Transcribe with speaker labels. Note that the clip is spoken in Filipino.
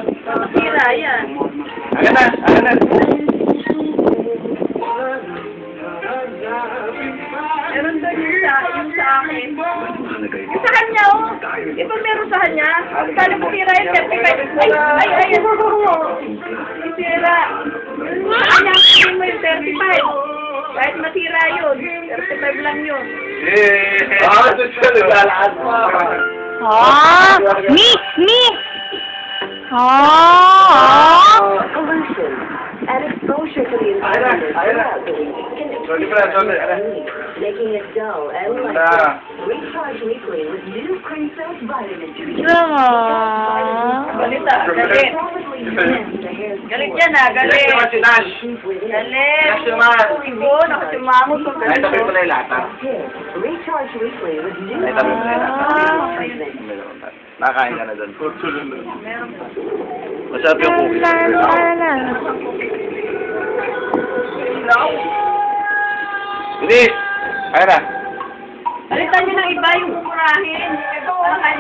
Speaker 1: Tira, yan.
Speaker 2: Ayan na, ayan na.
Speaker 1: Meron doon yung sa akin. Yung sa kanya, oh. Di ba meron sa kanya? Kala mo tira yun, 35. Ay. Yung tira. Kanya, hindi mo yung 35. Kahit matira yun, 35 lang yun.
Speaker 2: Ah, doon siya naglalaan mo.
Speaker 3: Ah, me. Ah.
Speaker 4: Pollution and exposure to the environment can making it dull and lifeless. Recharge weekly with new Cream Cells Vitamin 2.
Speaker 1: Balita, galit. Galit yan ah, galit. Galit. Ibo, nakasimangot ko.
Speaker 2: Ay, tabi mo na yung lata.
Speaker 4: Recharge weekly with new
Speaker 2: Ay, tabi mo na yung lata.
Speaker 4: lata.
Speaker 2: Nakain ka na doon.
Speaker 1: Meron pa.
Speaker 2: Masarap yung cookies. Bilis! Kaya na.
Speaker 1: Balitan nyo ng iba yung murahin. Ito, kahit